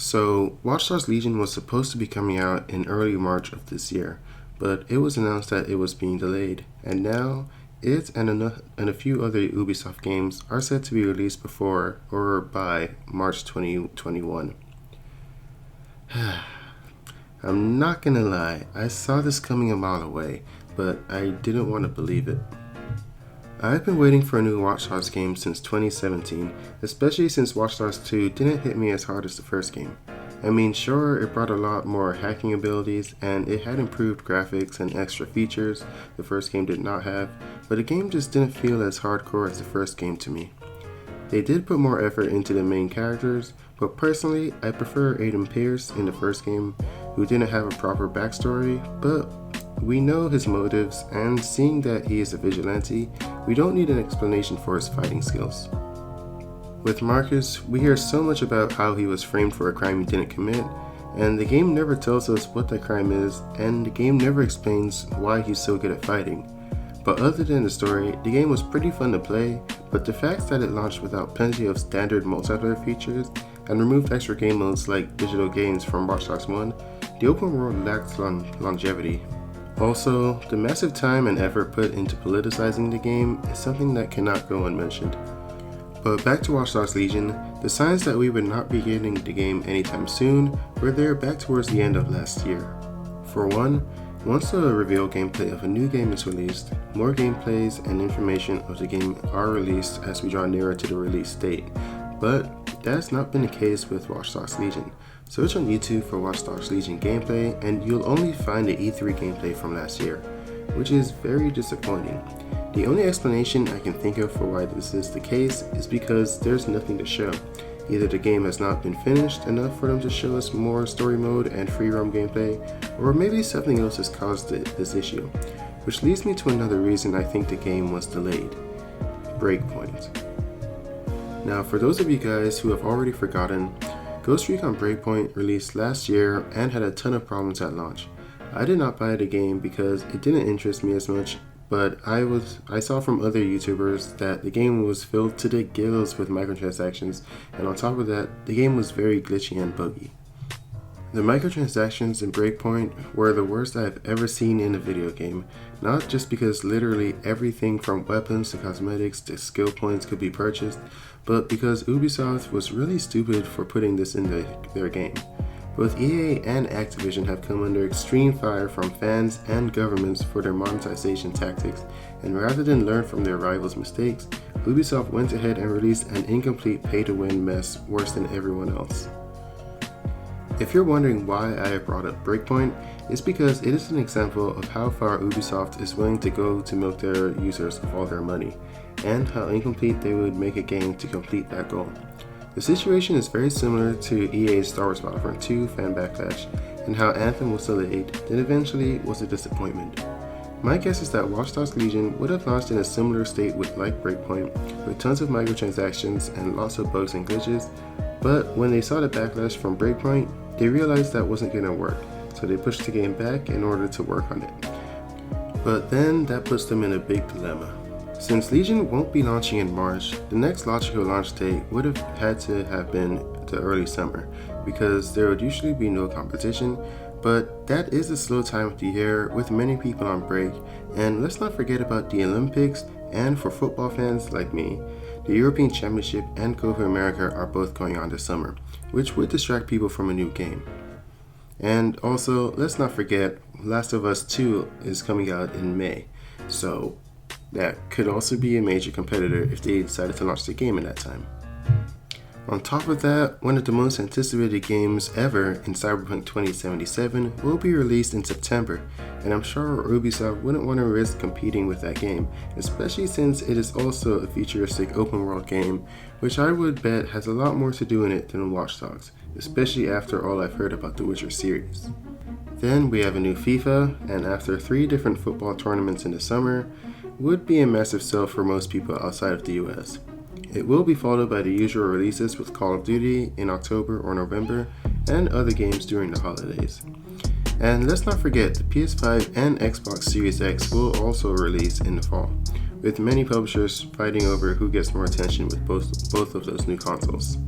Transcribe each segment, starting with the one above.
So, Watch Dogs Legion was supposed to be coming out in early March of this year, but it was announced that it was being delayed, and now it and a few other Ubisoft games are set to be released before or by March 2021. I'm not gonna lie, I saw this coming a mile away, but I didn't want to believe it. I've been waiting for a new Watch Dogs game since 2017, especially since Watch Dogs 2 didn't hit me as hard as the first game. I mean, sure, it brought a lot more hacking abilities, and it had improved graphics and extra features the first game did not have, but the game just didn't feel as hardcore as the first game to me. They did put more effort into the main characters, but personally, I prefer Aiden Pierce in the first game, who didn't have a proper backstory, but we know his motives, and seeing that he is a vigilante, we don't need an explanation for his fighting skills. With Marcus, we hear so much about how he was framed for a crime he didn't commit, and the game never tells us what that crime is, and the game never explains why he's so good at fighting. But other than the story, the game was pretty fun to play, but the fact that it launched without plenty of standard multiplayer features and removed extra game modes like digital gains from Watch Dogs 1, the open world lacked longevity. Also, the massive time and effort put into politicizing the game is something that cannot go unmentioned. But back to Watch Dogs Legion, the signs that we would not be getting the game anytime soon were there back towards the end of last year. For one, once the reveal gameplay of a new game is released, more gameplays and information of the game are released as we draw nearer to the release date, but that's not been the case with Watch Dogs Legion. Search on YouTube for Watch Dogs Legion gameplay and you'll only find the E3 gameplay from last year, which is very disappointing. The only explanation I can think of for why this is the case is because there's nothing to show. Either the game has not been finished enough for them to show us more story mode and free roam gameplay, or maybe something else has caused this issue. Which leads me to another reason I think the game was delayed. Breakpoint. Now, for those of you guys who have already forgotten, Ghost Recon Breakpoint released last year and had a ton of problems at launch. I did not buy the game because it didn't interest me as much, but I saw from other YouTubers that the game was filled to the gills with microtransactions, and on top of that, the game was very glitchy and buggy. The microtransactions in Breakpoint were the worst I've ever seen in a video game, not just because literally everything from weapons to cosmetics to skill points could be purchased, but because Ubisoft was really stupid for putting this in their game. Both EA and Activision have come under extreme fire from fans and governments for their monetization tactics, and rather than learn from their rivals' mistakes, Ubisoft went ahead and released an incomplete pay-to-win mess worse than everyone else. If you're wondering why I brought up Breakpoint, it's because it is an example of how far Ubisoft is willing to go to milk their users of all their money, and how incomplete they would make a game to complete that goal. The situation is very similar to EA's Star Wars Battlefront 2 fan backlash, and how Anthem was delayed, then eventually was a disappointment. My guess is that Watch Dogs Legion would have launched in a similar state like Breakpoint, with tons of microtransactions and lots of bugs and glitches, but when they saw the backlash from Breakpoint, they realized that wasn't going to work, so they pushed the game back in order to work on it. But then that puts them in a big dilemma. Since Legion won't be launching in March, the next logical launch date would have had to have been the early summer, because there would usually be no competition, but that is a slow time of the year with many people on break, and let's not forget about the Olympics, and for football fans like me, the European Championship and Copa America are both going on this summer, which would distract people from a new game. And also, let's not forget, Last of Us 2 is coming out in May, so that could also be a major competitor if they decided to launch the game in that time. On top of that, one of the most anticipated games ever in Cyberpunk 2077 will be released in September, and I'm sure Ubisoft wouldn't want to risk competing with that game, especially since it is also a futuristic open world game, which I would bet has a lot more to do in it than Watch Dogs, especially after all I've heard about the Witcher series. Then we have a new FIFA, and after 3 different football tournaments in the summer, would be a massive sell for most people outside of the US. It will be followed by the usual releases with Call of Duty in October or November, and other games during the holidays. And let's not forget, the PS5 and Xbox Series X will also release in the fall, with many publishers fighting over who gets more attention with both of those new consoles.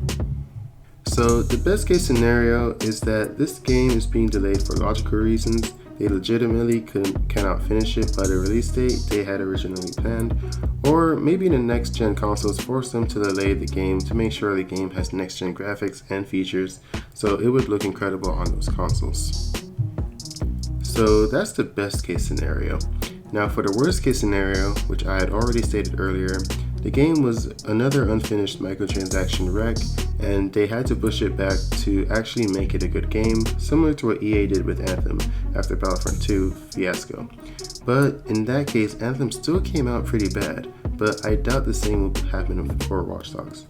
So the best case scenario is that this game is being delayed for logical reasons. They legitimately cannot finish it by the release date they had originally planned, or maybe the next gen consoles force them to delay the game to make sure the game has next gen graphics and features so it would look incredible on those consoles. So that's the best case scenario. Now for the worst case scenario, which I had already stated earlier, the game was another unfinished microtransaction wreck, and they had to push it back to actually make it a good game, similar to what EA did with Anthem after Battlefront 2 fiasco. But in that case, Anthem still came out pretty bad, but I doubt the same will happen for Watch Dogs.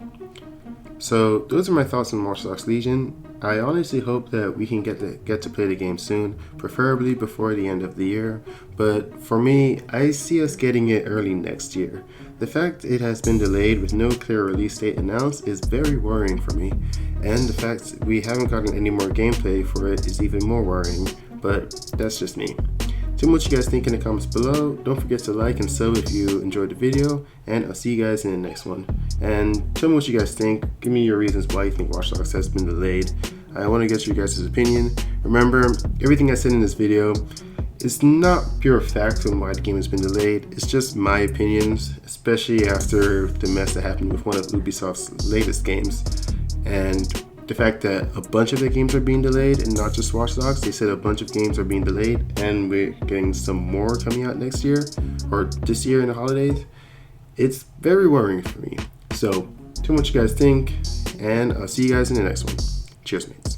So those are my thoughts on Watch Dogs Legion. I honestly hope that we can get to play the game soon, preferably before the end of the year, but for me, I see us getting it early next year. The fact it has been delayed with no clear release date announced is very worrying for me, and the fact we haven't gotten any more gameplay for it is even more worrying, but that's just me. Tell me what you guys think in the comments below. Don't forget to like and sub if you enjoyed the video, and I'll see you guys in the next one. And tell me what you guys think. Give me your reasons why you think Watch Dogs has been delayed. I want to get your guys' opinion. Remember, everything I said in this video is not pure fact on why the game has been delayed. It's just my opinions, especially after the mess that happened with one of Ubisoft's latest games. And the fact that a bunch of the games are being delayed and not just Watch Dogs. They said a bunch of games are being delayed and we're getting some more coming out next year or this year in the holidays. It's very worrying for me. So tell me what you guys think, and I'll see you guys in the next one. Cheers, mates.